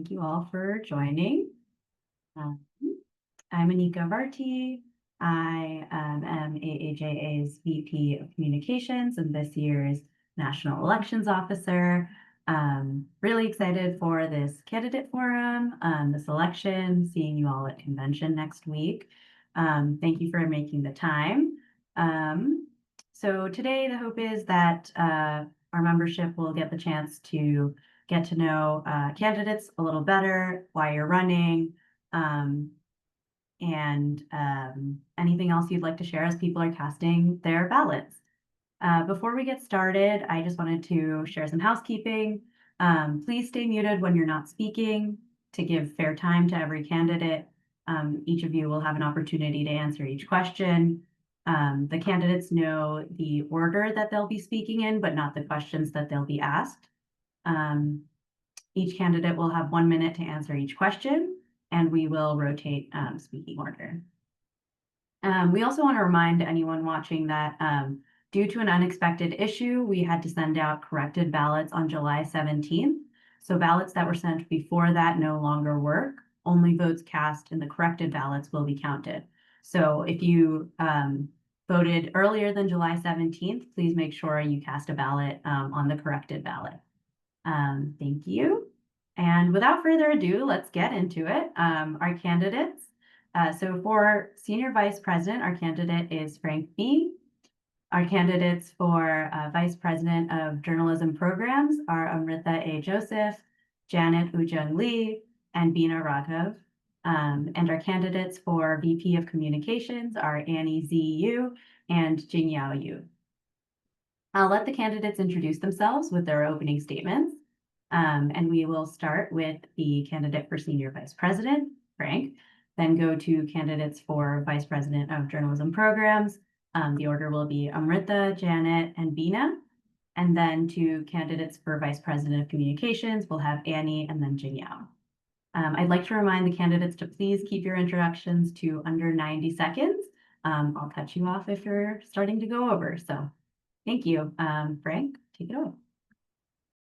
thank you all for joining. Um, I'm Anika Varti. I am AAJA's VP of Communications and this year's National Elections Officer. Really excited for this candidate forum, this election, seeing you all at convention next week. Thank you for making the time. So today the hope is that our membership will get the chance to get to know candidates a little better, why you're running, and anything else you'd like to share as people are casting their ballots. Before we get started, I just wanted to share some housekeeping. Please stay muted when you're not speaking to give fair time to every candidate. Each of you will have an opportunity to answer each question. The candidates know the order that they'll be speaking in, but not the questions that they'll be asked. Each candidate will have 1 minute to answer each question, and we will rotate speaking order. We also want to remind anyone watching that due to an unexpected issue, we had to send out corrected ballots on July 17th. So ballots that were sent before that no longer work. Only votes cast in the corrected ballots will be counted. So if you voted earlier than July 17th, please make sure you cast a ballot on the corrected ballot. Thank you. And without further ado, let's get into it. Our candidates. So for Senior Vice President, our candidate is Frank B. Our candidates for Vice President of Journalism Programs are Amrita A. Joseph, Janet Ujung Lee, and Beena Raghav. And our candidates for VP of Communications are Annie Z. Yu and Jingyao Yu. I'll let the candidates introduce themselves with their opening statements. And we will start with the candidate for Senior Vice President, Frank, then go to candidates for Vice President of Journalism Programs. The order will be Amrita, Janet, and Beena. And then to candidates for Vice President of Communications, we'll have Annie and then Jingyao. I'd like to remind the candidates to please keep your introductions to under 90 seconds. I'll cut you off if you're starting to go over. So thank you. Frank, take it away.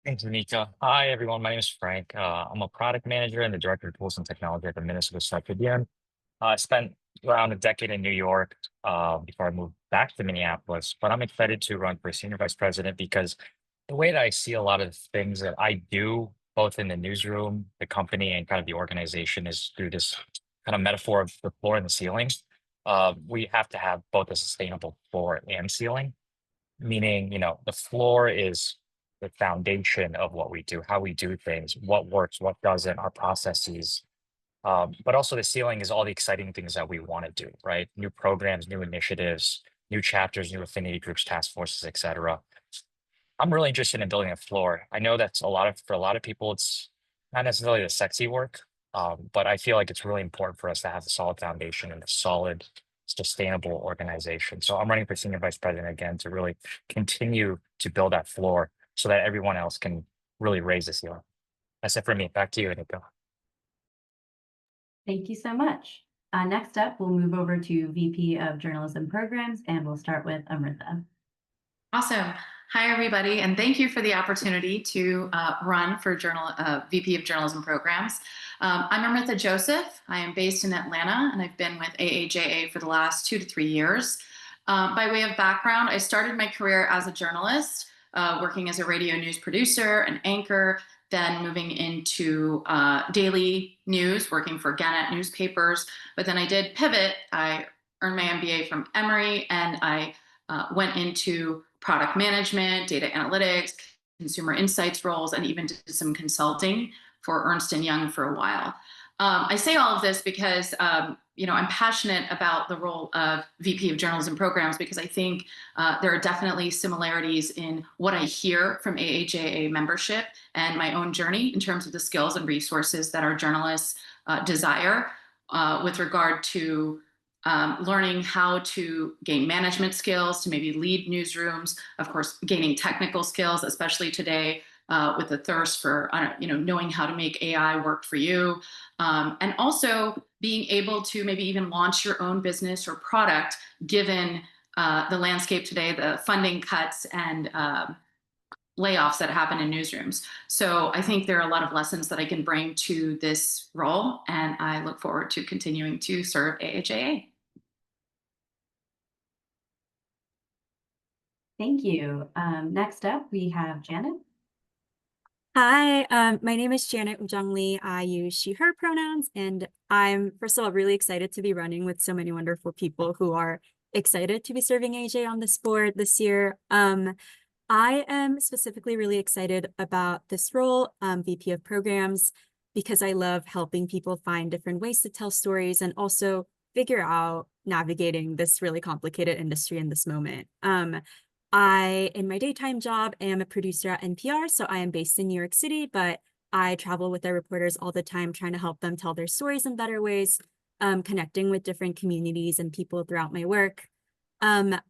Thanks, Anika. Hi, everyone. My name is Frank. I'm a product manager and the director of tools and technology at the Minnesota Star Tribune. I spent around a decade in New York before I moved back to Minneapolis, but I'm excited to run for senior vice president because the way that I see a lot of things that I do, both in the newsroom, the company, and kind of the organization, is through this kind of metaphor of the floor and the ceiling. We have to have both a sustainable floor and ceiling, meaning, the floor is the foundation of what we do, how we do things, what works, what doesn't, our processes. But also the ceiling is all the exciting things that we want to do, right? New programs, new initiatives, new chapters, new affinity groups, task forces, etc. I'm really interested in building a floor. I know that's for a lot of people, it's not necessarily the sexy work, but I feel like it's really important for us to have a solid foundation and a solid, sustainable organization. So I'm running for senior vice president again to really continue to build that floor so that everyone else can really raise the ceiling. That's it for me. Back to you, Anika. Thank you so much. Next up, we'll move over to VP of Journalism Programs, and we'll start with Amrita. Awesome. Hi, everybody, and thank you for the opportunity to run for VP of Journalism Programs. I'm Amrita Joseph. I am based in Atlanta, and I've been with AAJA for the last 2 to 3 years. By way of background, I started my career as a journalist, working as a radio news producer and anchor, then moving into daily news, working for Gannett newspapers. But then I did pivot. I earned my MBA from Emory, and I went into product management, data analytics, consumer insights roles, and even did some consulting for Ernst & Young for a while. I say all of this because I'm passionate about the role of VP of Journalism Programs because I think there are definitely similarities in what I hear from AAJA membership and my own journey in terms of the skills and resources that our journalists desire with regard to learning how to gain management skills, to maybe lead newsrooms, of course, gaining technical skills, especially today with the thirst for knowing how to make AI work for you, and also being able to maybe even launch your own business or product given the landscape today, the funding cuts and layoffs that happen in newsrooms. So I think there are a lot of lessons that I can bring to this role, and I look forward to continuing to serve AAJA. Thank you. Next up, we have Janet. Hi, my name is Janet Ujong Lee. I use she, her pronouns, and I'm, first of all, really excited to be running with so many wonderful people who are excited to be serving AJ on this board this year. I am specifically really excited about this role, VP of Programs, because I love helping people find different ways to tell stories and also figure out navigating this really complicated industry in this moment. I, in my daytime job, am a producer at NPR, so I am based in New York City, but I travel with our reporters all the time, trying to help them tell their stories in better ways, connecting with different communities and people throughout my work. I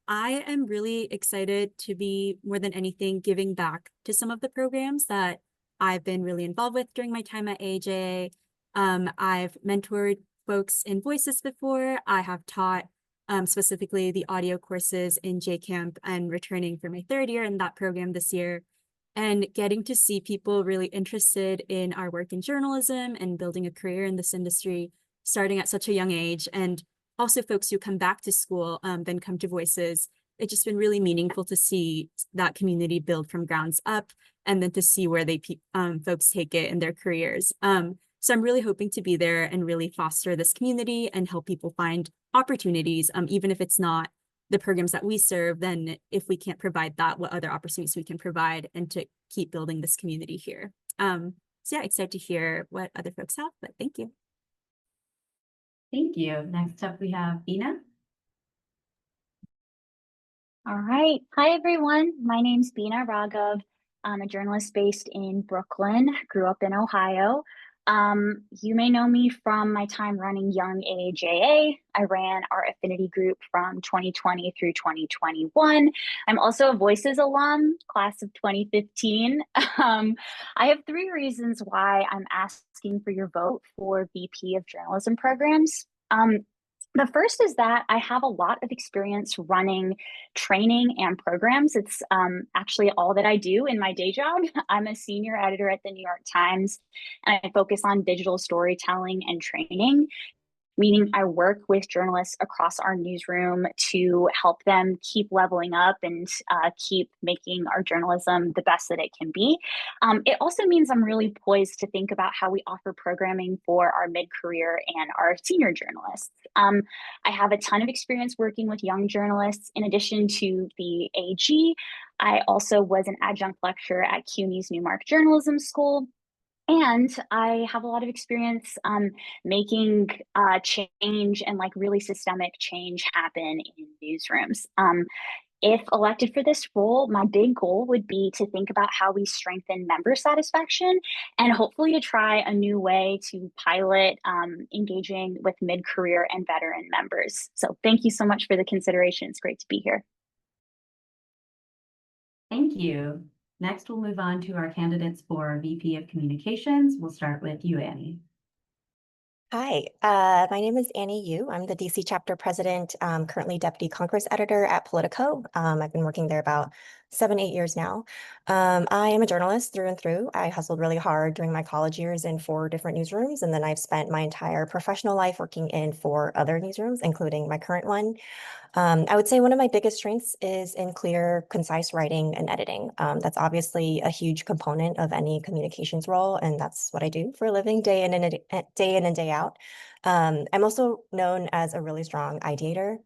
am really excited to be, more than anything, giving back to some of the programs that I've been really involved with during my time at AAJA. I've mentored folks in Voices before. I have taught specifically the audio courses in JCamp and returning for my third year in that program this year. And getting to see people really interested in our work in journalism and building a career in this industry, starting at such a young age, and also folks who come back to school, then come to Voices. It's just been really meaningful to see that community build from grounds up, and then to see where they folks take it in their careers. So I'm really hoping to be there and really foster this community and help people find opportunities, even if it's not the programs that we serve, then if we can't provide that, what other opportunities we can provide, and to keep building this community here. So yeah, excited to hear what other folks have, but thank you. Thank you. Next up, we have Bina. All right. Hi, everyone. My name's Bina Raghav. I'm a journalist based in Brooklyn, grew up in Ohio. You may know me from my time running Young AAJA. I ran our affinity group from 2020 through 2021. I'm also a Voices alum, class of 2015. I have 3 reasons why I'm asking for your vote for VP of Journalism Programs. The first is that I have a lot of experience running training and programs. It's actually all that I do in my day job. I'm a senior editor at the New York Times, and I focus on digital storytelling and training, meaning I work with journalists across our newsroom to help them keep leveling up and keep making our journalism the best that it can be. It also means I'm really poised to think about how we offer programming for our mid-career and our senior journalists. I have a ton of experience working with young journalists. In addition to the AG, I also was an adjunct lecturer at CUNY's Newmark Journalism School. And I have a lot of experience making change and like really systemic change happen in newsrooms. If elected for this role, my big goal would be to think about how we strengthen member satisfaction and hopefully to try a new way to pilot engaging with mid-career and veteran members. So thank you so much for the consideration. It's great to be here. Thank you. Next, we'll move on to our candidates for VP of Communications. We'll start with you, Annie. Hi, my name is Annie Yu. I'm the DC chapter president, currently deputy Congress editor at Politico. I've been working there about 7, 8 years now. I am a journalist through and through. I hustled really hard during my college years in 4 different newsrooms, and then I've spent my entire professional life working in 4 other newsrooms, including my current one. I would say one of my biggest strengths is in clear, concise writing and editing. That's obviously a huge component of any communications role, and that's what I do for a living, day in and day out. I'm also known as a really strong ideator.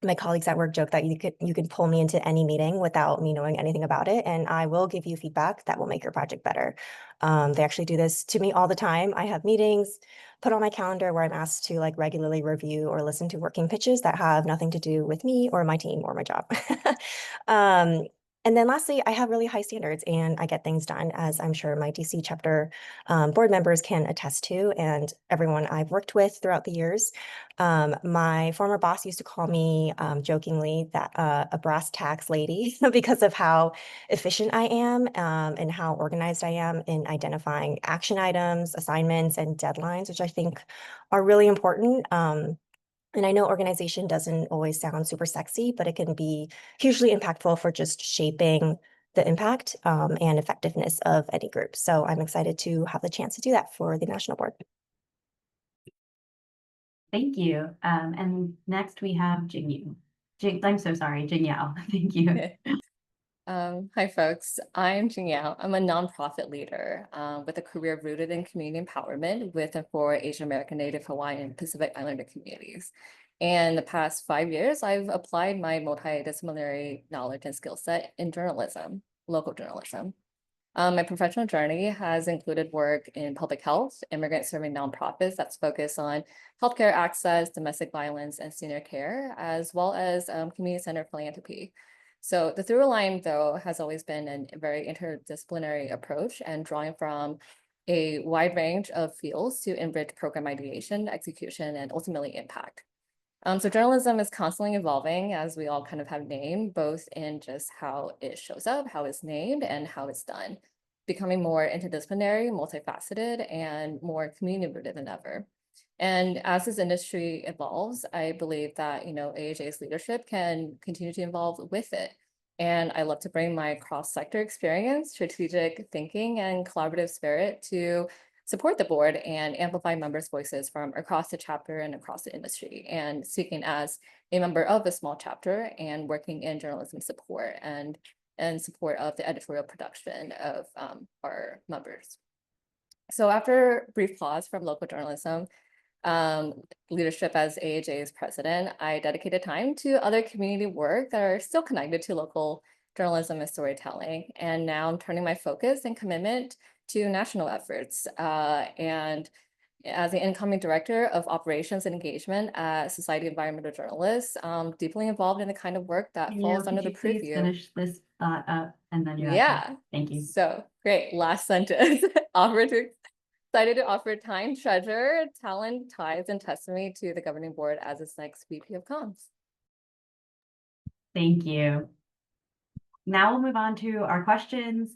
My colleagues at work joke that you could pull me into any meeting without me knowing anything about it, and I will give you feedback that will make your project better. They actually do this to me all the time. I have meetings put on my calendar where I'm asked to like regularly review or listen to working pitches that have nothing to do with me or my team or my job. And then lastly, I have really high standards and I get things done, as I'm sure my DC chapter board members can attest to, and everyone I've worked with throughout the years. My former boss used to call me jokingly that a brass tacks lady because of how efficient I am and how organized I am in identifying action items, assignments, and deadlines, which I think are really important. And I know organization doesn't always sound super sexy, but it can be hugely impactful for just shaping the impact and effectiveness of any group. So I'm excited to have the chance to do that for the national board. Thank you. And next we have Jing Yu. I'm so sorry, Jing Yao. Thank you. Hi, folks. I'm Jing Yao. I'm a nonprofit leader with a career rooted in community empowerment with and for Asian American, Native Hawaiian, and Pacific Islander communities. And the past 5 years, I've applied my multidisciplinary knowledge and skill set in journalism, local journalism. My professional journey has included work in public health, immigrant serving nonprofits that's focused on healthcare access, domestic violence, and senior care, as well as community-centered philanthropy. So the through line, though, has always been a very interdisciplinary approach and drawing from a wide range of fields to enrich program ideation, execution, and ultimately impact. So journalism is constantly evolving, as we all kind of have named, both in just how it shows up, how it's named, and how it's done, becoming more interdisciplinary, multifaceted, and more community-rooted than ever. And as this industry evolves, I believe that, AAJA's leadership can continue to evolve with it. And I love to bring my cross-sector experience, strategic thinking, and collaborative spirit to support the board and amplify members' voices from across the chapter and across the industry, and speaking as a member of a small chapter and working in journalism support and support of the editorial production of our members. So after a brief pause from local journalism, leadership as AAJA's president, I dedicated time to other community work that are still connected to local journalism and storytelling. And now I'm turning my focus and commitment to national efforts. And as the incoming director of operations and engagement at Society of Environmental Journalists, deeply involved in the kind of work that falls under the Please purview. finish this thought up and then you're Yeah. Thank you. So great. Last sentence. Excited to offer time, treasure, talent, ties, and testimony to the governing board as its next VP of Comms. Thank you. Now we'll move on to our questions.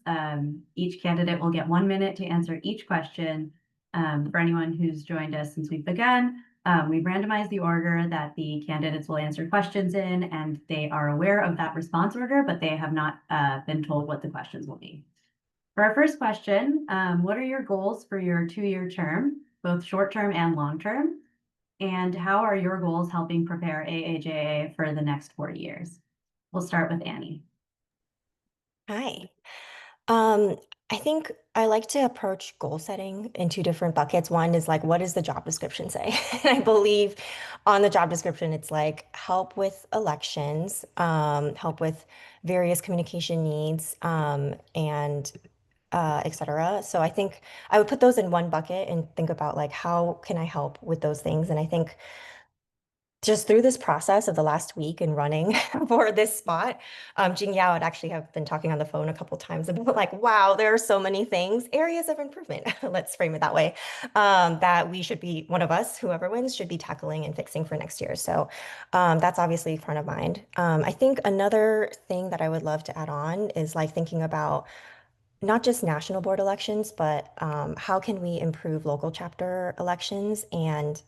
Each candidate will get 1 minute to answer each question. For anyone who's joined us since we've begun, we've randomized the order that the candidates will answer questions in, and they are aware of that response order, but they have not been told what the questions will be. For our first question, what are your goals for your 2-year term, both short-term and long-term? And how are your goals helping prepare AAJA for the next 4 years? We'll start with Annie. Hi. I think I like to approach goal setting in 2 different buckets. One is like, what does the job description say? And I believe on the job description, it's like help with elections, help with various communication needs, and et cetera. So I think I would put those in one bucket and think about like, how can I help with those things? And I think just through this process of the last week and running for this spot, Jing Yao and actually have been talking on the phone a couple times about like, wow, there are so many things, areas of improvement, let's frame it that way, that we should be, one of us, whoever wins, should be tackling and fixing for next year. So that's obviously front of mind. I think another thing that I would love to add on is like thinking about not just national board elections, but how can we improve local chapter elections and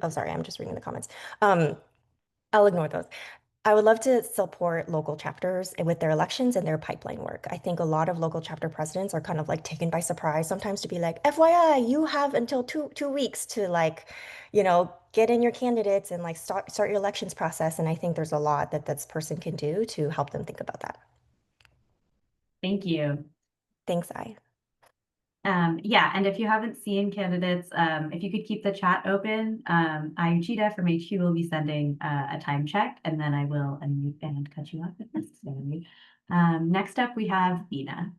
oh, sorry, I'm just reading the comments. I'll ignore those. I would love to support local chapters with their elections and their pipeline work. I think a lot of local chapter presidents are kind of like taken by surprise sometimes to be like, FYI, you have until two weeks to like, get in your candidates and like start your elections process. And I think there's a lot that this person can do to help them think about that. Thank you. Thanks, I. Yeah, and if you haven't seen candidates, if you could keep the chat open, AAJA from HQ will be sending a time check, and then I will unmute and cut you off if necessary. Next up, we have Bina.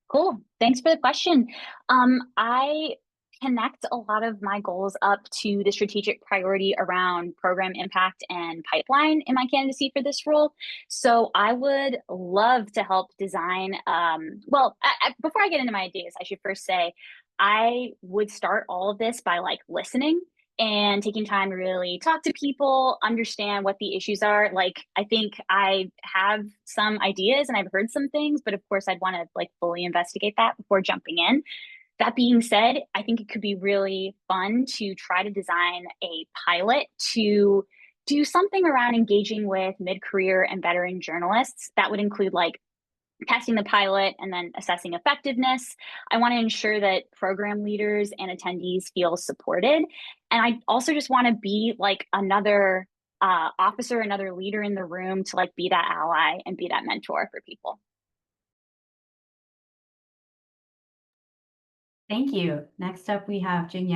Cool. Thanks for the question. I connect a lot of my goals up to the strategic priority around program impact and pipeline in my candidacy for this role. So I would love to help design, before I get into my ideas, I should first say, I would start all of this by like listening and taking time to really talk to people, understand what the issues are. Like, I think I have some ideas and I've heard some things, but of course I'd want to like fully investigate that before jumping in. That being said, I think it could be really fun to try to design a pilot to do something around engaging with mid-career and veteran journalists. That would include like testing the pilot and then assessing effectiveness. I want to ensure that program leaders and attendees feel supported. And I also just want to be like another officer, another leader in the room to like be that ally and be that mentor for people. Thank you. Next up, we have Jing.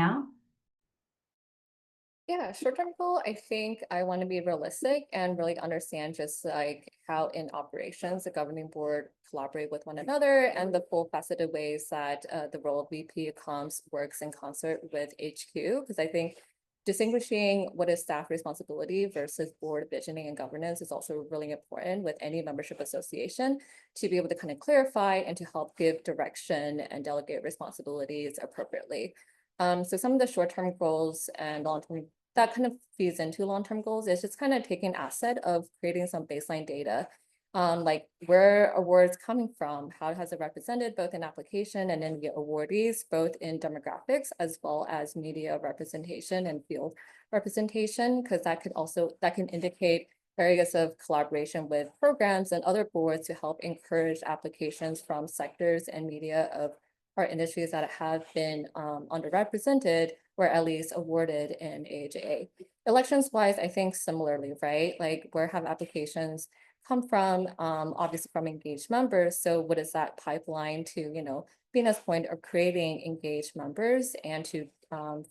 Yeah, short-term goal, I think I want to be realistic and really understand just like how in operations the governing board collaborate with one another and the full faceted ways that the role of VP Comms works in concert with HQ. Because I think distinguishing what is staff responsibility versus board visioning and governance is also really important with any membership association to be able to kind of clarify and to help give direction and delegate responsibilities appropriately. So some of the short-term goals and long-term that kind of feeds into long-term goals is just kind of taking asset of creating some baseline data, like where awards coming from, how has it represented both in application and in the awardees, both in demographics as well as media representation and field representation, because that can indicate areas of collaboration with programs and other boards to help encourage applications from sectors and media of our industries that have been underrepresented or at least awarded in AAJA. Elections wise, I think similarly, right? Like where have applications come from, obviously from engaged members. So what is that pipeline to, Bina's point of creating engaged members and to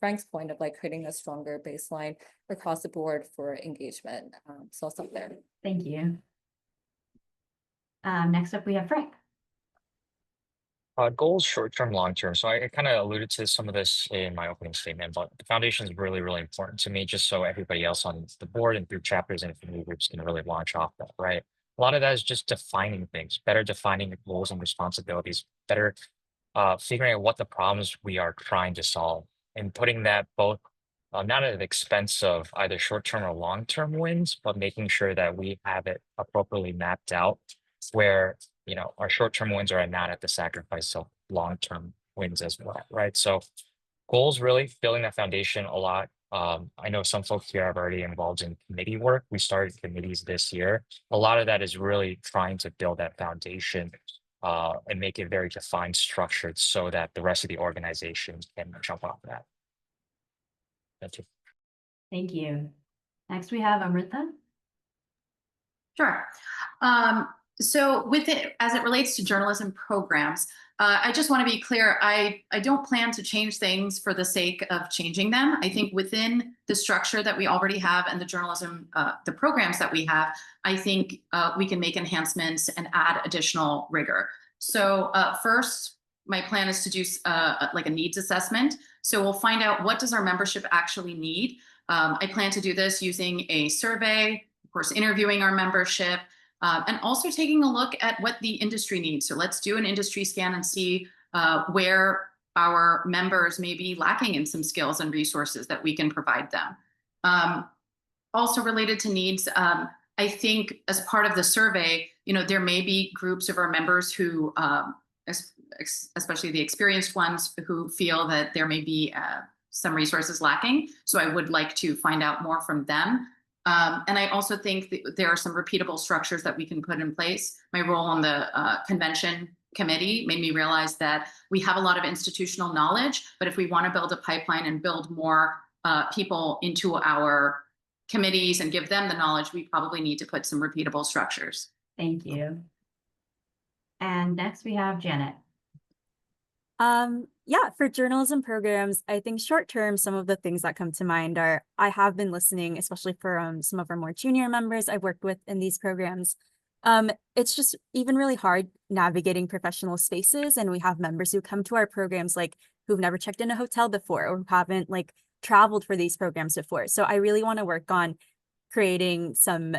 Frank's point of like creating a stronger baseline across the board for engagement. So I'll stop there. Thank you. Next up, we have Frank. Goals, short-term, long-term. So I kind of alluded to some of this in my opening statement, but the foundation is really, really important to me, just so everybody else on the board and through chapters and affinity groups can really launch off that, right? A lot of that is just defining things, better defining the goals and responsibilities, better figuring out what the problems we are trying to solve and putting that both not at the expense of either short-term or long-term wins, but making sure that we have it appropriately mapped out where our short-term wins are not at the sacrifice of long-term wins as well, right? So goals, really building that foundation a lot. I know some folks here are already involved in committee work. We started committees this year. A lot of that is really trying to build that foundation and make it very defined, structured so that the rest of the organization can jump off that. Thank you. Thank you. Next, we have Amrita. Sure. So with it, as it relates to journalism programs, I just want to be clear, I don't plan to change things for the sake of changing them. I think within the structure that we already have and the journalism, the programs that we have, I think we can make enhancements and add additional rigor. So first, my plan is to do like a needs assessment. So we'll find out what does our membership actually need. I plan to do this using a survey, of course, interviewing our membership, and also taking a look at what the industry needs. So let's do an industry scan and see where our members may be lacking in some skills and resources that we can provide them. Also related to needs, I think as part of the survey, there may be groups of our members who, especially the experienced ones, who feel that there may be some resources lacking. So I would like to find out more from them. And I also think that there are some repeatable structures that we can put in place. My role on the convention committee made me realize that we have a lot of institutional knowledge, but if we want to build a pipeline and build more people into our committees and give them the knowledge, we probably need to put some repeatable structures. Thank you. And next we have Janet. Yeah, for journalism programs, I think short term, some of the things that come to mind are I have been listening, especially for some of our more junior members I've worked with in these programs. It's just even really hard navigating professional spaces, and we have members who come to our programs like who've never checked in a hotel before or who haven't like traveled for these programs before. So I really want to work on creating some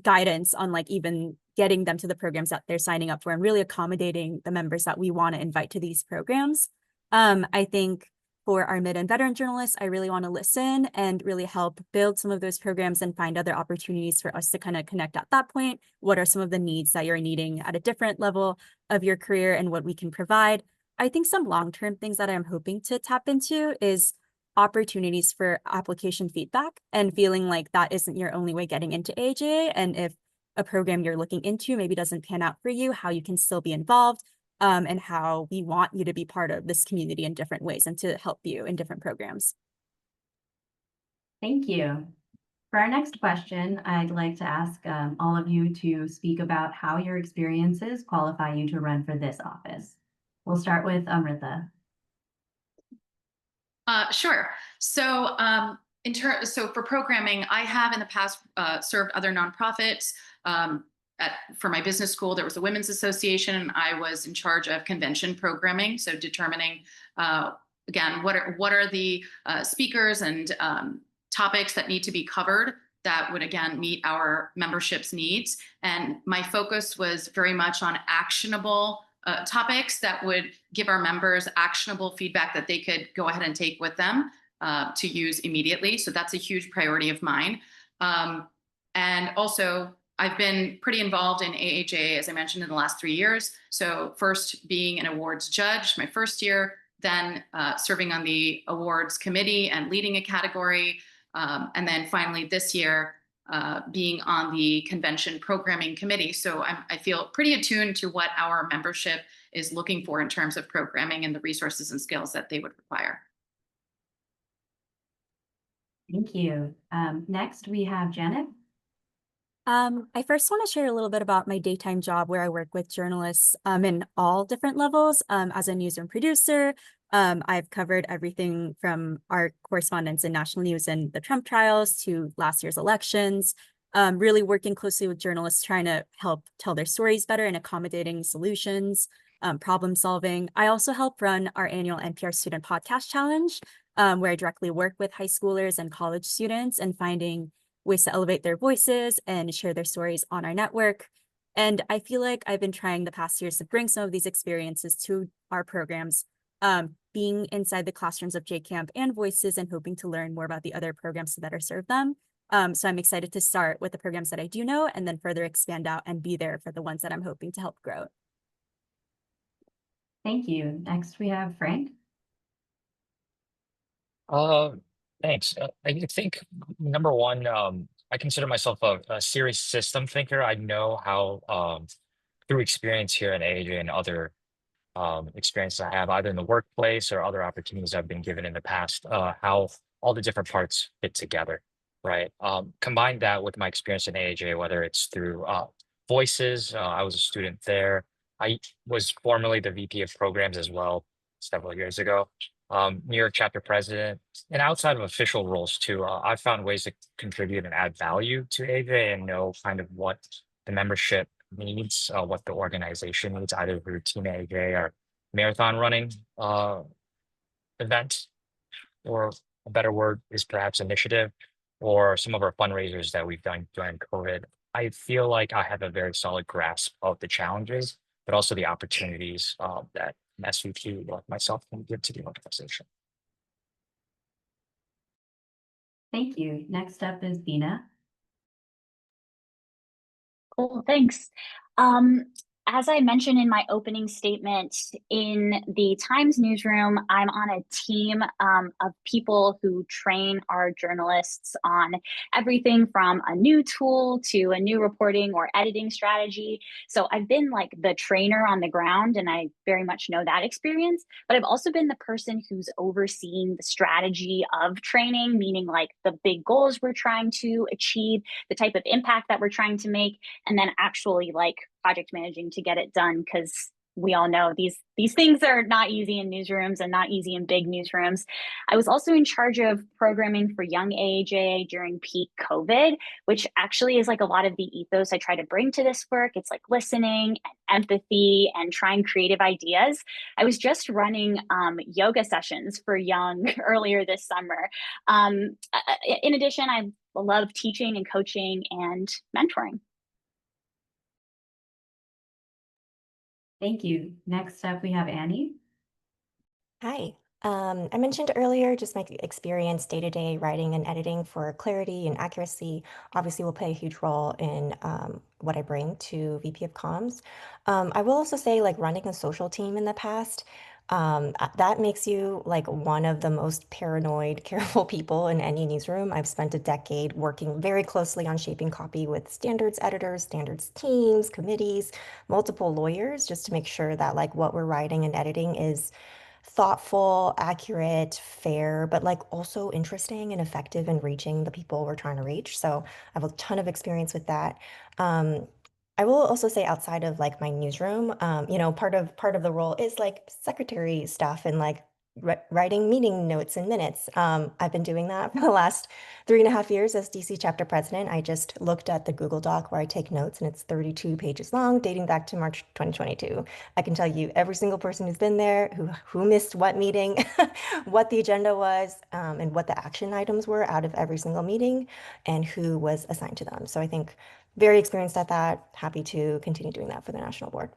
guidance on like even getting them to the programs that they're signing up for and really accommodating the members that we want to invite to these programs. I think for our mid and veteran journalists, I really want to listen and really help build some of those programs and find other opportunities for us to kind of connect at that point. What are some of the needs that you're needing at a different level of your career and what we can provide? I think some long-term things that I'm hoping to tap into is opportunities for application feedback and feeling like that isn't your only way getting into AAJA. And if a program you're looking into maybe doesn't pan out for you, how you can still be involved, and how we want you to be part of this community in different ways and to help you in different programs. Thank you. For our next question, I'd like to ask all of you to speak about how your experiences qualify you to run for this office. We'll start with Amrita. Sure. So, so for programming, I have in the past served other nonprofits. For my business school, there was a women's association, and I was in charge of convention programming. So determining, again, what are the speakers and topics that need to be covered that would, again, meet our membership's needs. And my focus was very much on actionable topics that would give our members actionable feedback that they could go ahead and take with them to use immediately. So that's a huge priority of mine. And also, I've been pretty involved in AAJA, as I mentioned, in the last 3 years. So first being an awards judge my first year, then serving on the awards committee and leading a category. And then finally this year, being on the convention programming committee. So I feel pretty attuned to what our membership is looking for in terms of programming and the resources and skills that they would require. Thank you. Next, we have Janet. I first want to share a little bit about my daytime job where I work with journalists in all different levels. As a newsroom producer, I've covered everything from our correspondence in national news and the Trump trials to last year's elections, really working closely with journalists trying to help tell their stories better and accommodating solutions, problem solving. I also help run our annual NPR Student Podcast Challenge, where I directly work with high schoolers and college students and finding ways to elevate their voices and share their stories on our network. And I feel like I've been trying the past years to bring some of these experiences to our programs, being inside the classrooms of JCamp and Voices and hoping to learn more about the other programs to better serve them. So I'm excited to start with the programs that I do know and then further expand out and be there for the ones that I'm hoping to help grow. Thank you. Next, we have Frank. Thanks. I think number one, I consider myself a serious system thinker. I know how, through experience here at AAJ and other experiences I have either in the workplace or other opportunities I've been given in the past, how all the different parts fit together, right? Combine that with my experience in AAJ, whether it's through Voices, I was a student there. I was formerly the VP of programs as well several years ago. New York chapter president, and outside of official roles too, I've found ways to contribute and add value to AAJ and know kind of what the membership needs, what the organization needs, either through Team AAJ or marathon running event, or a better word is perhaps initiative, or some of our fundraisers that we've done during COVID. I feel like I have a very solid grasp of the challenges, but also the opportunities that an SVP like myself can give to the organization. Thank you. Next up is Bina. Cool, thanks. As I mentioned in my opening statement, in the Times newsroom, I'm on a team of people who train our journalists on everything from a new tool to a new reporting or editing strategy. So I've been like the trainer on the ground, and I very much know that experience. But I've also been the person who's overseeing the strategy of training, meaning like the big goals we're trying to achieve, the type of impact that we're trying to make, and then actually like project managing to get it done, because we all know these things are not easy in newsrooms and not easy in big newsrooms. I was also in charge of programming for young AAJA during peak COVID, which actually is like a lot of the ethos I try to bring to this work. It's like listening and empathy and trying creative ideas. I was just running yoga sessions for young earlier this summer. In addition, I love teaching and coaching and mentoring. Thank you. Next up, we have Annie. Hi. I mentioned earlier just my experience day-to-day writing and editing for clarity and accuracy obviously will play a huge role in what I bring to VP of Comms. I will also say like running a social team in the past, That makes you like one of the most paranoid, careful people in any newsroom. I've spent a decade working very closely on shaping copy with standards editors, standards teams, committees, multiple lawyers, just to make sure that like what we're writing and editing is thoughtful, accurate, fair, but like also interesting and effective in reaching the people we're trying to reach. So I have a ton of experience with that. Um, I will also say outside of like my newsroom, part of the role is like secretary stuff and like writing meeting notes and minutes. I've been doing that for the last 3.5 years as DC chapter president. I just looked at the Google Doc where I take notes and it's 32 pages long, dating back to March 2022. I can tell you every single person who's been there, who missed what meeting, what the agenda was, and what the action items were out of every single meeting, and who was assigned to them. So I think very experienced at that. Happy to continue doing that for the national board.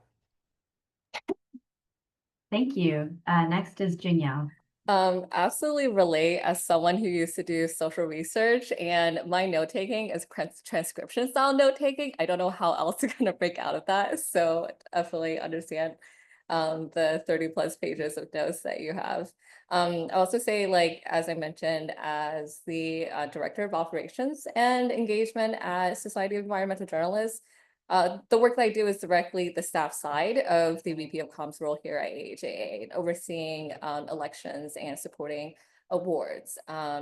Thank you. Next is Jing. Absolutely relate as someone who used to do social research, and my note taking is transcription style note taking. I don't know how else to kind of break out of that. So definitely understand the 30+ pages of notes that you have. I also say, like, as I mentioned, as the Director of Operations and Engagement at Society of Environmental Journalists, the work that I do is directly the staff side of the VP of Comms role here at AAJA, overseeing elections and supporting awards.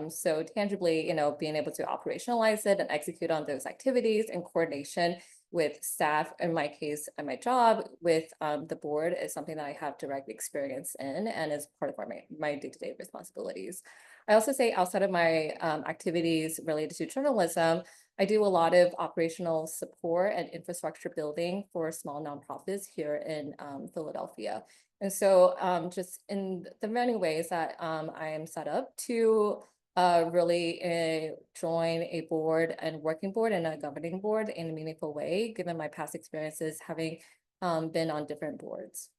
So tangibly, being able to operationalize it and execute on those activities in coordination with staff, in my case, at my job with the board, is something that I have direct experience in and is part of my day-to-day responsibilities. I also say outside of my activities related to journalism, I do a lot of operational support and infrastructure building for small nonprofits here in Philadelphia. And so just in the many ways that I am set up to really join a board and working board and a governing board in a meaningful way, given my past experiences having been on different boards.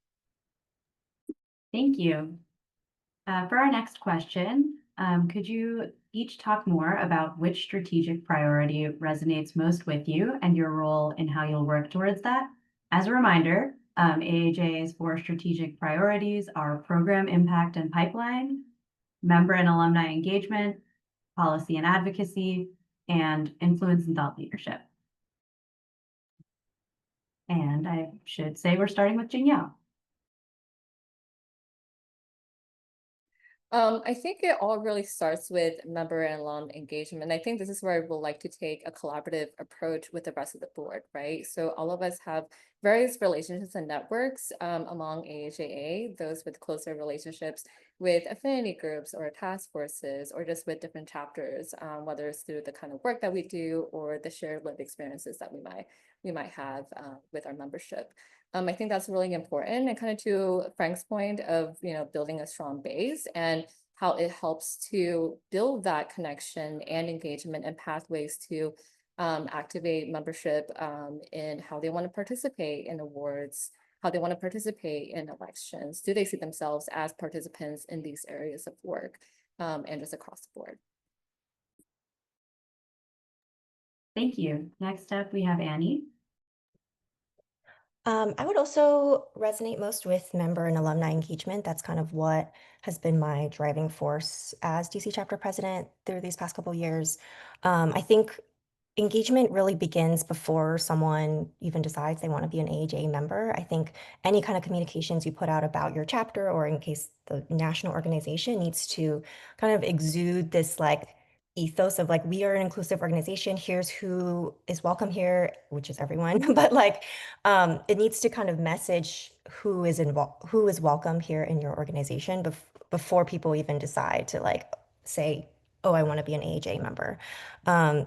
Thank you. For our next question, could you each talk more about which strategic priority resonates most with you and your role in how you'll work towards that? As a reminder, AAJA's 4 strategic priorities are program impact and pipeline, member and alumni engagement, policy and advocacy, and influence and thought leadership. And I should say we're starting with Jing. I think it all really starts with member and alum engagement. I think this is where I would like to take a collaborative approach with the rest of the board, right? So all of us have various relationships and networks among AAJA, those with closer relationships with affinity groups or task forces, or just with different chapters, whether it's through the kind of work that we do or the shared lived experiences that we might have with our membership. I think that's really important, and kind of to Frank's point of building a strong base and how it helps to build that connection and engagement and pathways to activate membership in how they want to participate in awards, how they want to participate in elections. Do they see themselves as participants in these areas of work and just across the board? Thank you. Next up, we have Annie. I would also resonate most with member and alumni engagement. That's kind of what has been my driving force as DC chapter president through these past couple of years. I think engagement really begins before someone even decides they want to be an AAJA member. I think any kind of communications you put out about your chapter, or in case the national organization, needs to kind of exude this like ethos of like, we are an inclusive organization. Here's who is welcome here, which is everyone, but like it needs to kind of message who is involved, who is welcome here in your organization before people even decide to like say, oh, I want to be an AAJA member.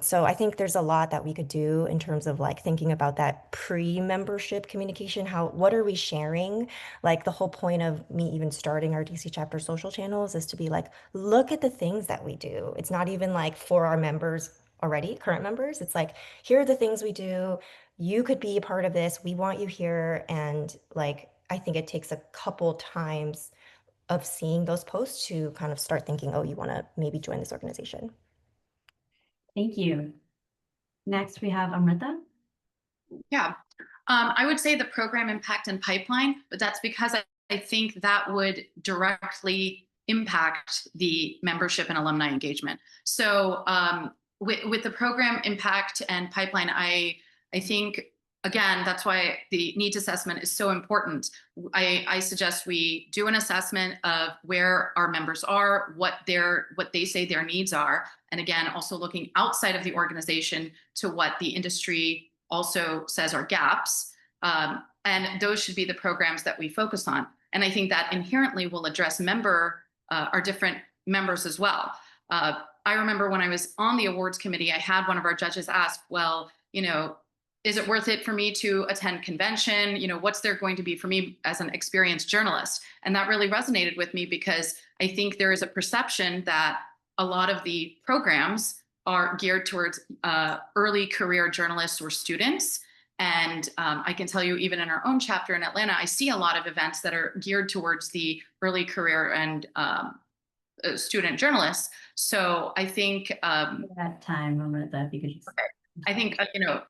So I think there's a lot that we could do in terms of like thinking about that pre-membership communication. What are we sharing? Like the whole point of me even starting our DC chapter social channels is to be like, look at the things that we do. It's not even like for our members already, current members. It's like, here are the things we do. You could be a part of this. We want you here. And like, I think it takes a couple times of seeing those posts to kind of start thinking, oh, you want to maybe join this organization. Thank you. Next, we have Amrita. Yeah, I would say the program impact and pipeline, but that's because I I think that would directly impact the membership and alumni engagement. So with the program impact and pipeline, I think, again, that's why the needs assessment is so important. I suggest we do an assessment of where our members are, what they say their needs are, and again, also looking outside of the organization to what the industry also says are gaps. And those should be the programs that we focus on. And I think that inherently will address our different members as well. I remember when I was on the awards committee, I had one of our judges ask, well, is it worth it for me to attend convention? What's there going to be for me as an experienced journalist? And that really resonated with me because I think there is a perception that a lot of the programs are geared towards early career journalists or students. And I can tell you, even in our own chapter in Atlanta, I see a lot of events that are geared towards the early career and student journalists. So I think that time moment that you could just. Okay. I think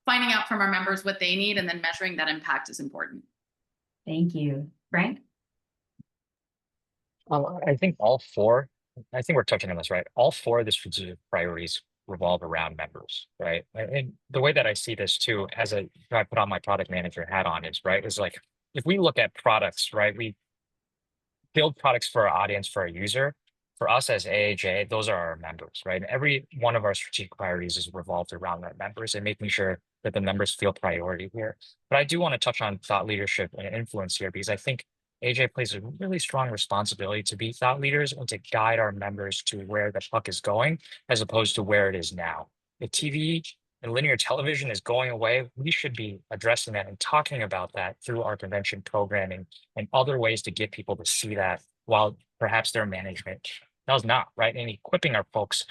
finding out from our members what they need and then measuring that impact is important. Thank you, Frank. I think we're touching on this, right? All four of the strategic priorities revolve around members, right? And the way that I see this too, I put on my product manager hat on is like, if we look at products, right? We build products for our audience, for our user. For us as AAJA, those are our members, right? And every one of our strategic priorities is revolved around our members and making sure that the members feel priority here. But I do want to touch on thought leadership and influence here, because I think AAJA plays a really strong responsibility to be thought leaders and to guide our members to where the puck is going, as opposed to where it is now. If TV and linear television is going away, we should be addressing that and talking about that through our convention programming and other ways to get people to see that, while perhaps their management does not, right? And equipping our folks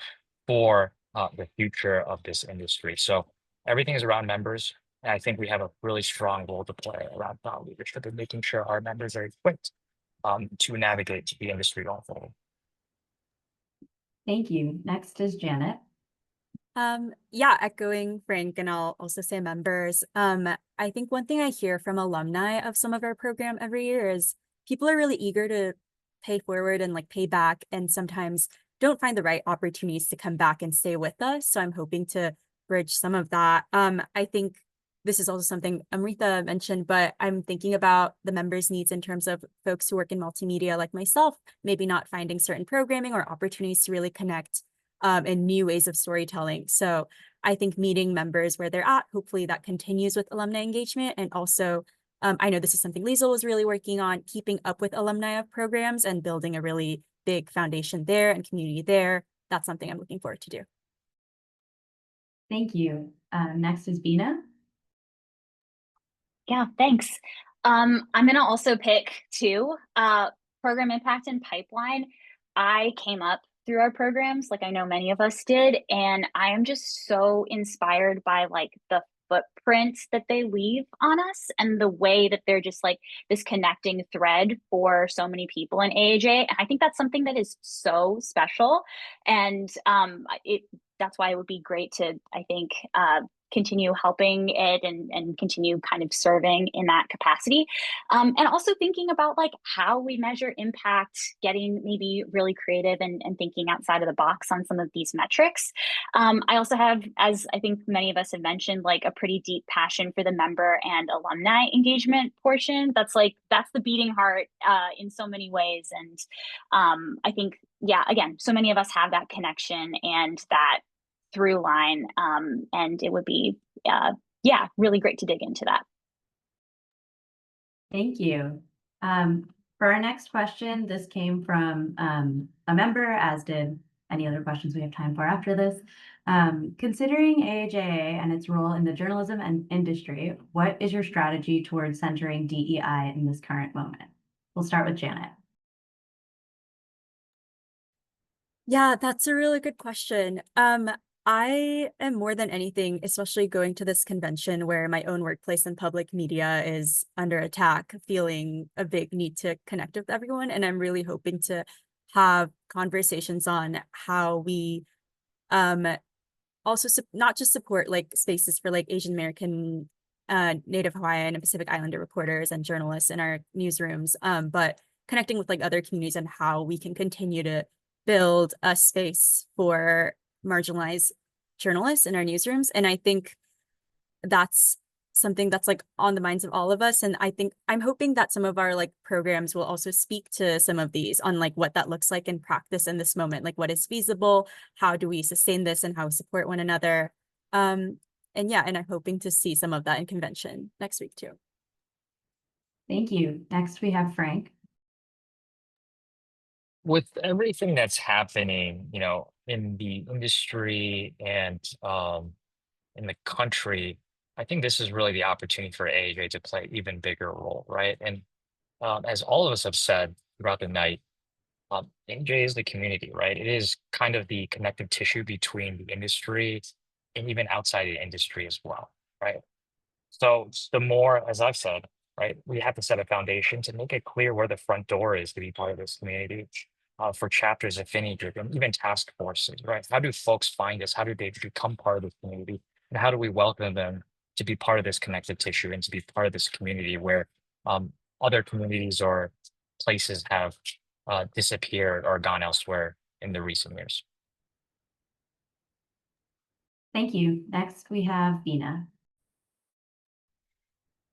for the future of this industry. So everything is around members. And I think we have a really strong role to play around thought leadership and making sure our members are equipped to navigate the industry going forward. Thank you. Next is Janet. Yeah, echoing Frank, and I'll also say members. I think one thing I hear from alumni of some of our program every year is people are really eager to pay forward and pay back, and sometimes don't find the right opportunities to come back and stay with us. So I'm hoping to bridge some of that. I think this is also something Amrita mentioned, but I'm thinking about the members' needs in terms of folks who work in multimedia like myself, maybe not finding certain programming or opportunities to really connect in new ways of storytelling. So I think meeting members where they're at, hopefully that continues with alumni engagement. And also, I know this is something Liesl was really working on, keeping up with alumni of programs and building a really big foundation there and community there. That's something I'm looking forward to do. Thank you. Next is Bina. Yeah, thanks. I'm going to also pick two, program impact and pipeline. I came up through our programs, like I know many of us did, and I am just so inspired by the footprint that they leave on us and the way that they're just this connecting thread for so many people in AAJ. And I think that's something that is so special. And that's why it would be great to, I think, continue helping it and continue kind of serving in that capacity. And also thinking about how we measure impact, getting maybe really creative and thinking outside of the box on some of these metrics. I also have, as I think many of us have mentioned, a pretty deep passion for the member and alumni engagement portion. That's the beating heart in so many ways. And I think, yeah, again, so many of us have that connection and that through line, and it would be really great to dig into that. Thank you. For our next question, this came from a member, as did any other questions we have time for after this. Considering AAJA and its role in the journalism and industry, what is your strategy towards centering DEI in this current moment? We'll start with Janet. Yeah, that's a really good question. I am more than anything, especially going to this convention where my own workplace and public media is under attack, feeling a big need to connect with everyone. And I'm really hoping to have conversations on how we also not just support spaces for Asian American, Native Hawaiian and Pacific Islander reporters and journalists in our newsrooms, but connecting with like other communities and how we can continue to build a space for marginalized journalists in our newsrooms. And I think that's something that's like on the minds of all of us. And I think I'm hoping that some of our like programs will also speak to some of these on like what that looks like in practice in this moment, like what is feasible, how do we sustain this, and how we support one another. And yeah, and I'm hoping to see some of that in convention next week too. Thank you. Next, we have Frank. With everything that's happening, in the industry and in the country, I think this is really the opportunity for AAJ to play an even bigger role, right? And as all of us have said throughout the night, AAJ is the community, right? It is kind of the connective tissue between the industry and even outside the industry as well, right? So the more, as I've said, right, we have to set a foundation to make it clear where the front door is to be part of this community. For chapters, affinity group, and even task forces, right? How do folks find us? How do they become part of the community? And how do we welcome them to be part of this connective tissue and to be part of this community where other communities or places have disappeared or gone elsewhere in the recent years? Thank you. Next, we have Bina.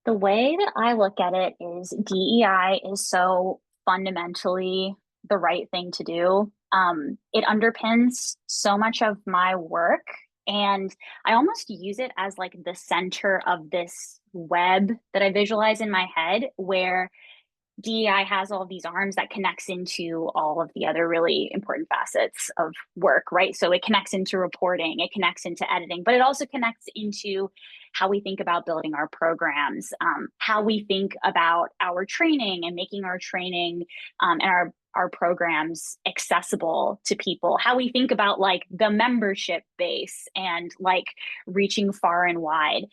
The way that I look at it is DEI is so fundamentally the right thing to do. It underpins so much of my work, and I almost use it as like the center of this web that I visualize in my head, where DEI has all of these arms that connects into all of the other really important facets of work, right? So it connects into reporting, it connects into editing, but it also connects into how we think about building our programs, how we think about our training and making our training and our programs accessible to people, how we think about like the membership base and like reaching far and wide.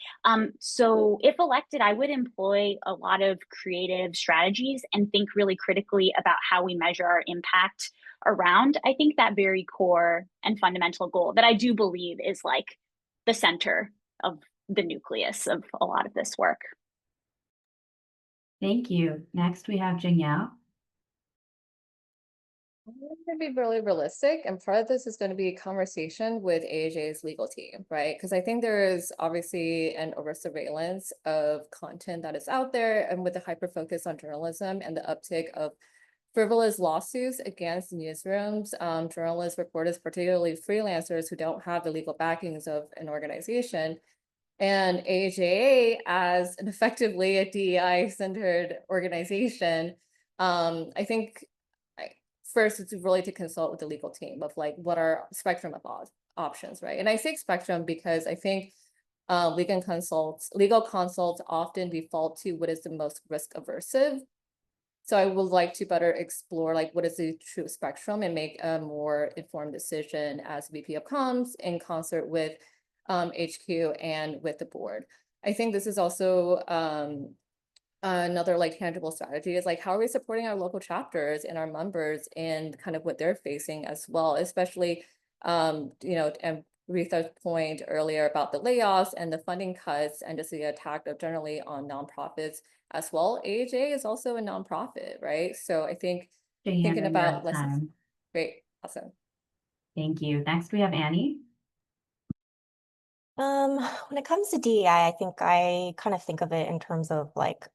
So if elected, I would employ a lot of creative strategies and think really critically about how we measure our impact around, I think, that very core and fundamental goal that I do believe is like the center of the nucleus of a lot of this work. Thank you. Next, we have Jing Yao. I'm going to be really realistic, and part of this is going to be a conversation with AAJ's legal team, right? Because I think there is obviously an over surveillance of content that is out there, and with the hyper focus on journalism and the uptick of frivolous lawsuits against newsrooms, journalists, reporters, particularly freelancers who don't have the legal backings of an organization. And AAJA, as an effectively a DEI-centered organization, I think first it's really to consult with the legal team of like what are spectrum of options, right? And I say spectrum because I think legal consults often default to what is the most risk aversive. So I would like to better explore like what is the true spectrum and make a more informed decision as VP of Comms in concert with HQ and with the board. I think this is also another like tangible strategy is like how are we supporting our local chapters and our members and kind of what they're facing as well, especially and Retha's point earlier about the layoffs and the funding cuts and just the attack of generally on nonprofits as well. AAJ is also a nonprofit, right? So I think thinking about lessons. Great, awesome. Thank you. Next, we have Annie. When it comes to DEI, I think I kind of think of it in terms of like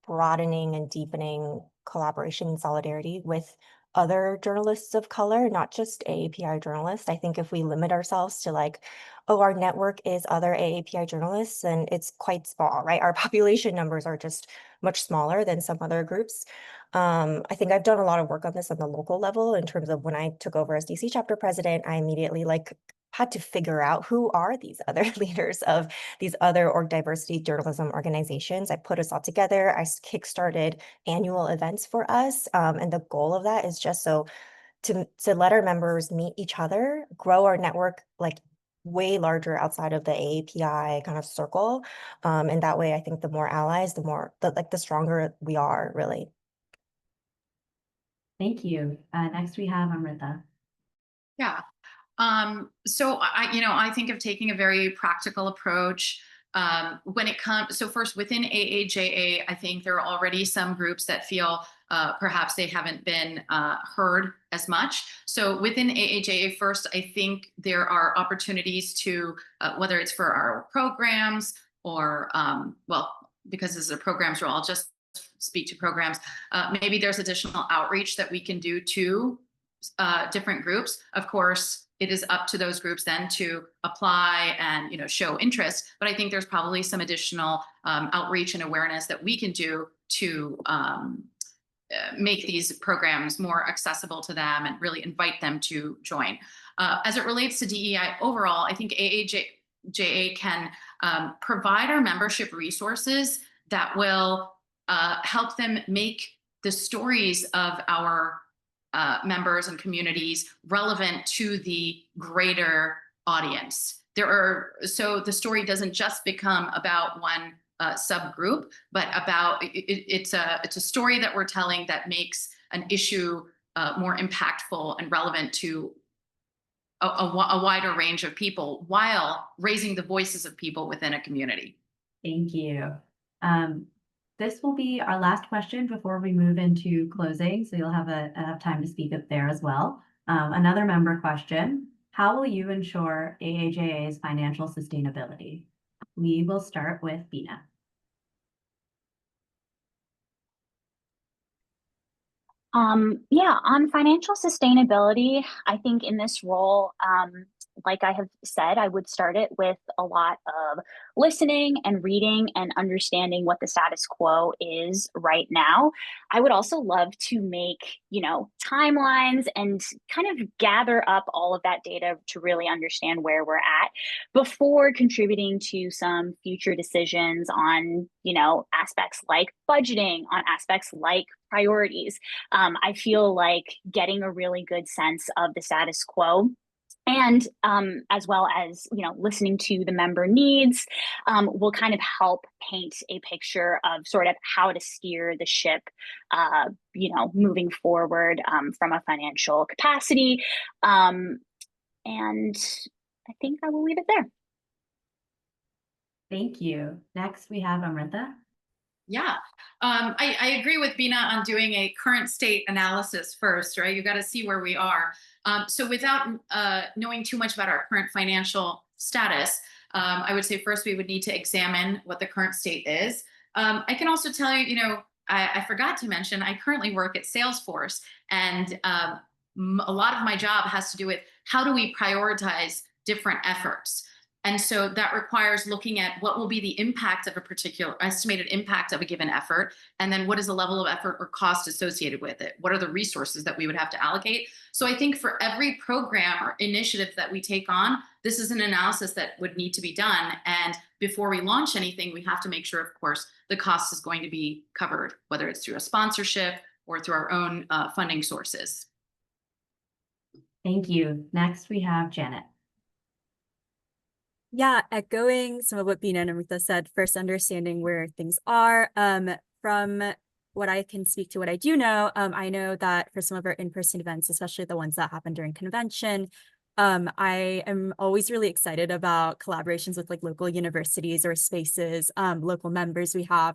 broadening and deepening collaboration and solidarity with other journalists of color, not just AAPI journalists. I think if we limit ourselves to like, oh, our network is other AAPI journalists, and it's quite small, right? Our population numbers are just much smaller than some other groups. I think I've done a lot of work on this on the local level in terms of when I took over as DC chapter president, I immediately like had to figure out who are these other leaders of these other diversity journalism organizations. I put us all together. I kickstarted annual events for us. And the goal of that is just so to let our members meet each other, grow our network like way larger outside of the AAPI kind of circle. And that way, I think the more allies, the stronger we are, really. Thank you. Next, we have Amrita. Yeah. So I think of taking a very practical approach when it comes, so first within AAJA, I think there are already some groups that feel perhaps they haven't been heard as much. So within AAJA, first, I think there are opportunities to, whether it's for our programs or, well, because this is a programs role, I'll just speak to programs. Maybe there's additional outreach that we can do to different groups. Of course, it is up to those groups then to apply and show interest. But I think there's probably some additional outreach and awareness that we can do to make these programs more accessible to them and really invite them to join. As it relates to DEI overall, I think AAJA can provide our membership resources that will help them make the stories of our members and communities relevant to the greater audience. So the story doesn't just become about one subgroup, but about it's a story that we're telling that makes an issue more impactful and relevant to a wider range of people while raising the voices of people within a community. Thank you. This will be our last question before we move into closing, so you'll have enough time to speak up there as well. Another member question: how will you ensure AAJA's financial sustainability? We will start with Bina. Yeah, on financial sustainability, I think in this role, like I have said, I would start it with a lot of listening and reading and understanding what the status quo is right now. I would also love to make, timelines and kind of gather up all of that data to really understand where we're at before contributing to some future decisions on, aspects like budgeting, on aspects like priorities. I feel like getting a really good sense of the status quo and as well as listening to the member needs will kind of help paint a picture of sort of how to steer the ship moving forward from a financial capacity, and I think I will leave it there. Thank you. Next we have Amrita. Yeah, I agree with Bina on doing a current state analysis first, right? You got to see where we are. So without knowing too much about our current financial status, I would say first we would need to examine what the current state is. I can also tell you, I forgot to mention, I currently work at Salesforce, and a lot of my job has to do with how do we prioritize different efforts. And so that requires looking at what will be the impact of a particular estimated impact of a given effort. And then what is the level of effort or cost associated with it? What are the resources that we would have to allocate? So I think for every program or initiative that we take on, this is an analysis that would need to be done. And before we launch anything, we have to make sure, of course, the cost is going to be covered, whether it's through a sponsorship or through our own funding sources. Thank you. Next we have Janet. Yeah, echoing some of what Bina and Amrita said, first understanding where things are. From what I can speak to what I do know, I know that for some of our in-person events, especially the ones that happen during convention, I am always really excited about collaborations with like local universities or spaces, local members we have,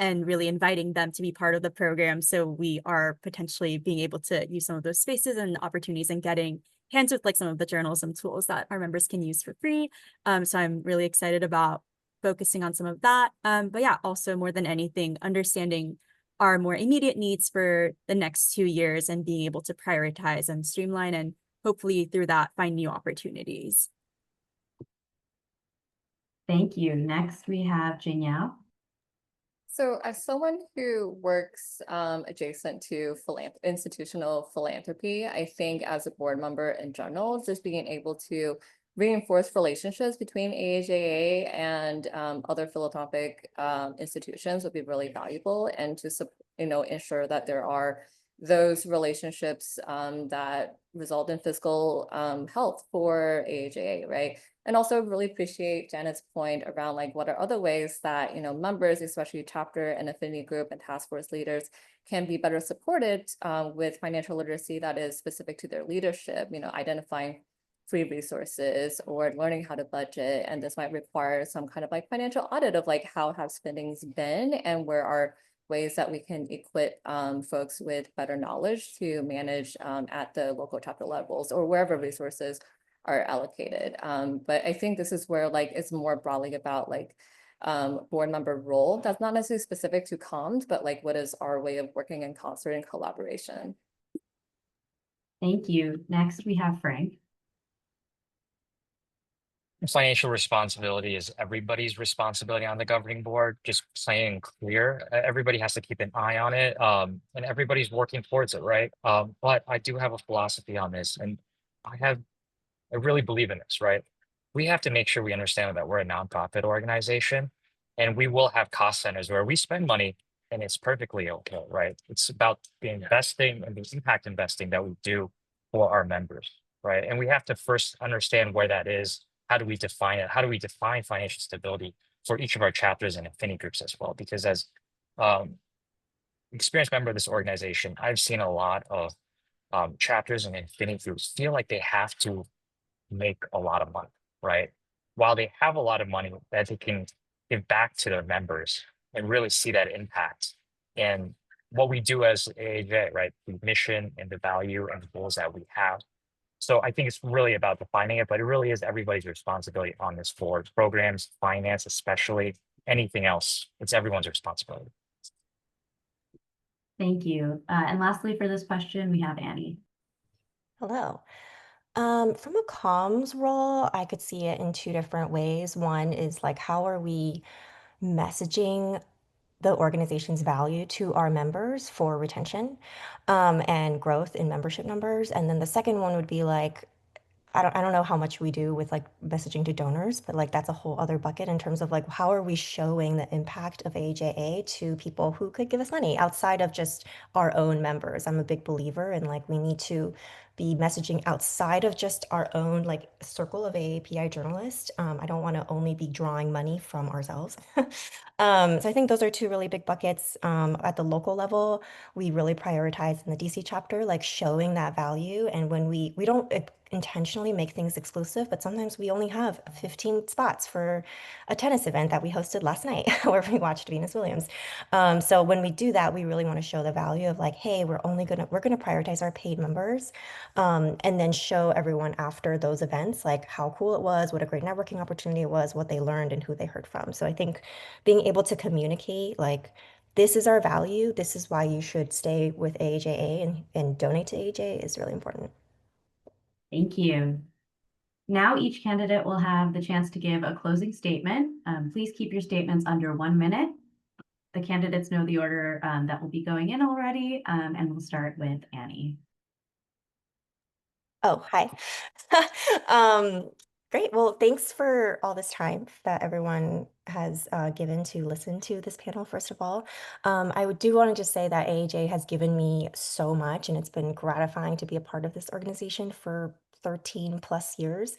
and really inviting them to be part of the program. So we are potentially being able to use some of those spaces and opportunities and getting hands with like some of the journalism tools that our members can use for free. So I'm really excited about focusing on some of that. But yeah, also more than anything, understanding our more immediate needs for the next 2 years and being able to prioritize and streamline and hopefully through that find new opportunities. Thank you. Next we have Jinyao. So as someone who works adjacent to institutional philanthropy, I think as a board member in general, just being able to reinforce relationships between AAJA and other philanthropic institutions would be really valuable, and to ensure that there are those relationships that result in fiscal health for AAJA, right? And also really appreciate Janet's point around like what are other ways that members, especially chapter and affinity group and task force leaders, can be better supported with financial literacy that is specific to their leadership. Identifying free resources or learning how to budget. And this might require some kind of like financial audit of like how have spendings been and where are ways that we can equip folks with better knowledge to manage at the local chapter levels or wherever resources are allocated. But I think this is where like it's more broadly about like board member role. That's not necessarily specific to comms, but like what is our way of working in concert and collaboration. Thank you. Next, we have Frank. Financial responsibility is everybody's responsibility on the governing board, just plain and clear. Everybody has to keep an eye on it, and everybody's working towards it, right? But I do have a philosophy on this, and I really believe in this, right? We have to make sure we understand that we're a nonprofit organization, and we will have cost centers where we spend money, and it's perfectly okay, right? It's about the investing and the impact investing that we do for our members, right? And we have to first understand where that is. How do we define it? How do we define financial stability for each of our chapters and affinity groups as well? Because as um, experienced member of this organization, I've seen a lot of chapters and affinity groups feel like they have to make a lot of money, right? While they have a lot of money that they can give back to their members and really see that impact. And what we do as AAJ, right? The mission and the value and the goals that we have. So I think it's really about defining it, but it really is everybody's responsibility on this board. Programs, finance, especially anything else, it's everyone's responsibility. Thank you. And lastly, for this question, we have Annie. Hello. From a comms role, I could see it in two different ways. One is like, how are we messaging the organization's value to our members for retention and growth in membership numbers? And then the second one would be like, I don't know how much we do with like messaging to donors, but like that's a whole other bucket in terms of like how are we showing the impact of AJA to people who could give us money outside of just our own members. I'm a big believer in like we need to be messaging outside of just our own like circle of AAPI journalists. I don't want to only be drawing money from ourselves. So I think those are two really big buckets. At the local level, we really prioritize in the DC chapter, like showing that value. And when we don't intentionally make things exclusive, but sometimes we only have 15 spots for a tennis event that we hosted last night where we watched Venus Williams. So when we do that, we really want to show the value of like, hey, we're gonna prioritize our paid members, and then show everyone after those events like how cool it was, what a great networking opportunity it was, what they learned, and who they heard from. So I think being able to communicate like this is our value, this is why you should stay with AAJA and donate to AAJA is really important. Thank you. Now each candidate will have the chance to give a closing statement. Please keep your statements under 1 minute. The candidates know the order that will be going in already, and we'll start with Annie. Oh, hi. Great. Well, thanks for all this time that everyone has given to listen to this panel, first of all. I do want to just say that AAJ has given me so much, and it's been gratifying to be a part of this organization for 13 plus years.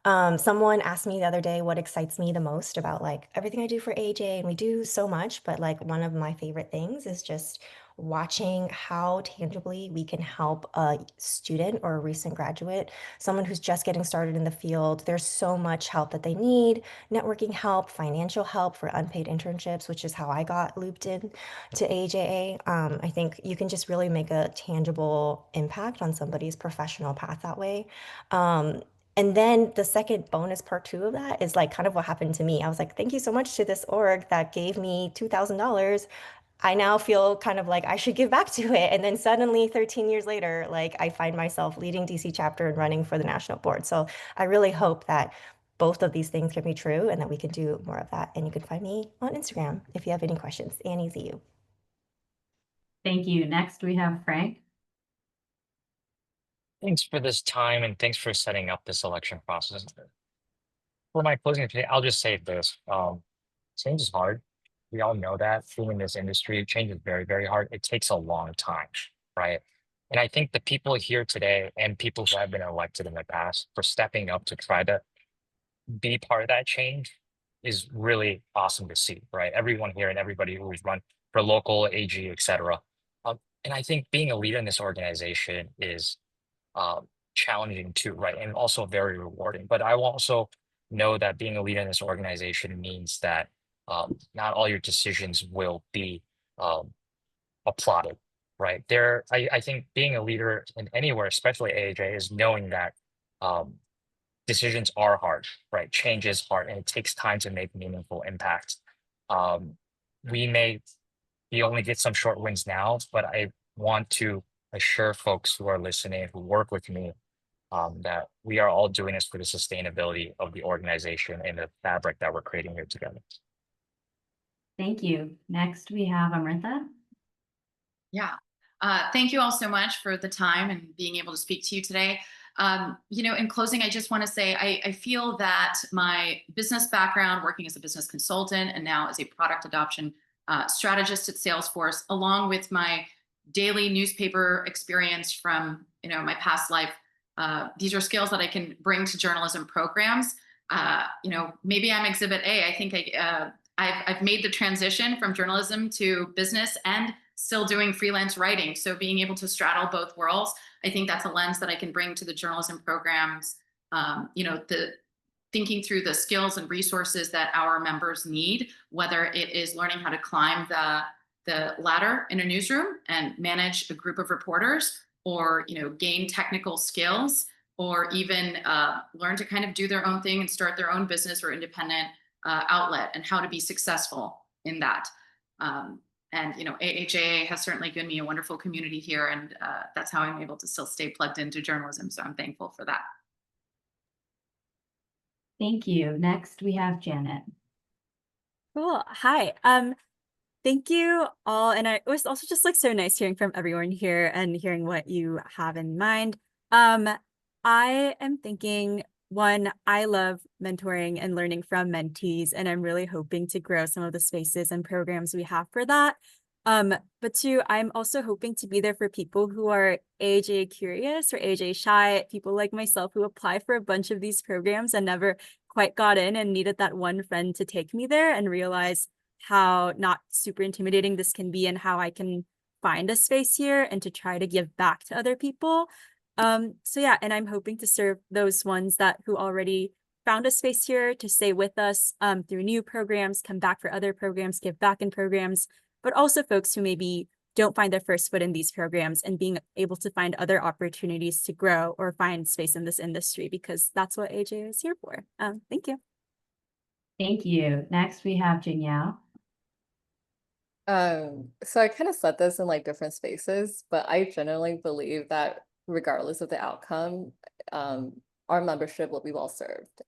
Someone asked me the other day what excites me the most about like everything I do for AAJ, and we do so much, but like one of my favorite things is just watching how tangibly we can help a student or a recent graduate, someone who's just getting started in the field. There's so much help that they need, networking help, financial help for unpaid internships, which is how I got looped in to AJA. I think you can just really make a tangible impact on somebody's professional path that way. And then the second bonus part two of that is like kind of what happened to me. I was like, thank you so much to this org that gave me $2,000. I now feel kind of like I should give back to it. And then suddenly 13 years later, like I find myself leading DC chapter and running for the national board. So I really hope that both of these things can be true and that we can do more of that. And you can find me on Instagram if you have any questions. Annie ZU. Thank you. Next, we have Frank. Thanks for this time and thanks for setting up this election process. For my closing today, I'll just say this. Change is hard. We all know that being in this industry, change is very, very hard. It takes a long time, right? And I think the people here today and people who have been elected in the past for stepping up to try to be part of that change is really awesome to see, right? Everyone here and everybody who's run for local AG, et cetera. And I think being a leader in this organization is challenging too, right? And also very rewarding. But I will also know that being a leader in this organization means that not all your decisions will be applauded, right? I think being a leader in anywhere, especially AAJ, is knowing that um, decisions are hard, right? Change is hard, and it takes time to make meaningful impact. Um, we only get some short wins now, but I want to assure folks who are listening, who work with me, that we are all doing this for the sustainability of the organization and the fabric that we're creating here together. Thank you. Next, we have Amrita. Yeah. Thank you all so much for the time and being able to speak to you today. In closing, I just want to say I feel that my business background, working as a business consultant and now as a product adoption strategist at Salesforce, along with my daily newspaper experience from my past life, these are skills that I can bring to journalism programs. Maybe I'm Exhibit A. I think I've made the transition from journalism to business and still doing freelance writing. So being able to straddle both worlds, I think that's a lens that I can bring to the journalism programs. The thinking through the skills and resources that our members need, whether it is learning how to climb the ladder in a newsroom and manage a group of reporters, or gain technical skills, or even learn to kind of do their own thing and start their own business or independent outlet, and how to be successful in that. AAJA has certainly given me a wonderful community here, and that's how I'm able to still stay plugged into journalism. So I'm thankful for that. Thank you. Next, we have Janet. Cool. Hi. Thank you all. And it was also just like so nice hearing from everyone here and hearing what you have in mind. I am thinking, one, I love mentoring and learning from mentees, and I'm really hoping to grow some of the spaces and programs we have for that. But two, I'm also hoping to be there for people who are AAJA curious or AAJA shy, people like myself who apply for a bunch of these programs and never quite got in and needed that one friend to take me there, and realize how not super intimidating this can be and how I can find a space here and to try to give back to other people. So yeah, and I'm hoping to serve those ones who already found a space here to stay with us through new programs, come back for other programs, give back in programs, but also folks who maybe don't find their first foot in these programs and being able to find other opportunities to grow or find space in this industry, because that's what AJ is here for. Thank you. Thank you. Next, we have Jinyao. So I kind of said this in like different spaces, but I generally believe that regardless of the outcome, our membership will be well served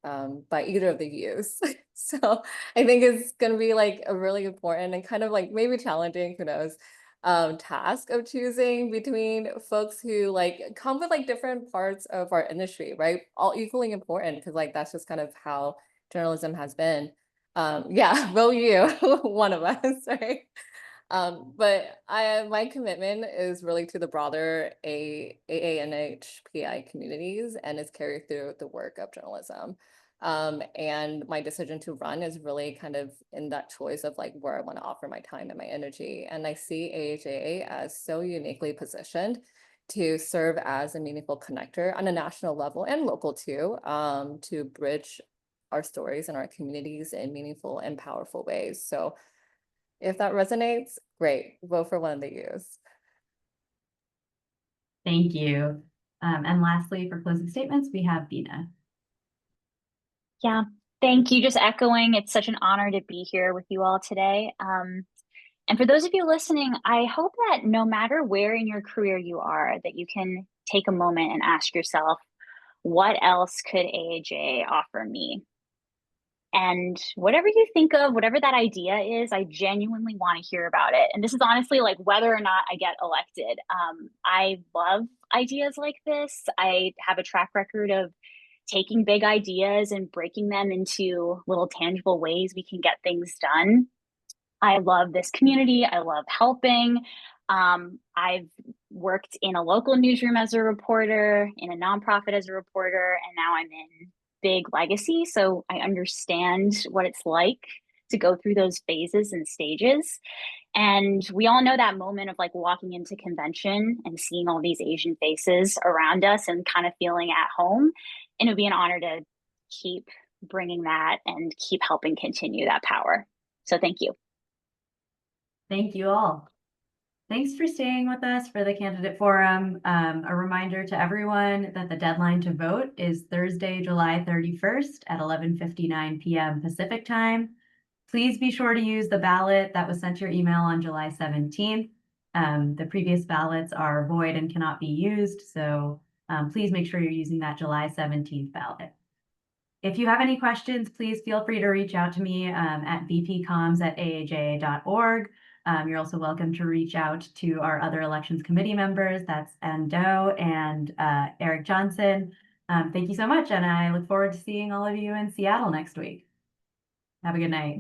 by either of the views. So I think it's going to be like a really important and kind of like maybe challenging, who knows, task of choosing between folks who like come with like different parts of our industry, right? All equally important, because like that's just kind of how journalism has been. Yeah, will you, one of us, right? But my commitment is really to the broader AANHPI communities, and is carried through the work of journalism. And my decision to run is really kind of in that choice of like where I want to offer my time and my energy. And I see AAJA as so uniquely positioned to serve as a meaningful connector on a national level and local too, to bridge our stories and our communities in meaningful and powerful ways. So if that resonates, great. Vote for one of the U's. Thank you. And lastly, for closing statements, we have Bina. Yeah, thank you. Just echoing, it's such an honor to be here with you all today. And for those of you listening, I hope that no matter where in your career you are, that you can take a moment and ask yourself, what else could AAJA offer me? And whatever you think of, whatever that idea is, I genuinely want to hear about it. And this is honestly like whether or not I get elected. I love ideas like this. I have a track record of taking big ideas and breaking them into little tangible ways we can get things done. I love this community. I love helping. I've worked in a local newsroom as a reporter, in a nonprofit as a reporter, and now I'm in big legacy. So I understand what it's like to go through those phases and stages. And we all know that moment of like walking into convention and seeing all these Asian faces around us and kind of feeling at home. And it would be an honor to keep bringing that and keep helping continue that power. So thank you. Thank you all. Thanks for staying with us for the candidate forum. A reminder to everyone that the deadline to vote is Thursday, July 31st at 11:59 p.m. Pacific time. Please be sure to use the ballot that was sent to your email on July 17th. The previous ballots are void and cannot be used, so please make sure you're using that July 17th ballot. If you have any questions, please feel free to reach out to me at vpcoms@aaja.org. You're also welcome to reach out to our other elections committee members. That's Ann Doe and Eric Johnson. Thank you so much, and I look forward to seeing all of you in Seattle next week. Have a good night.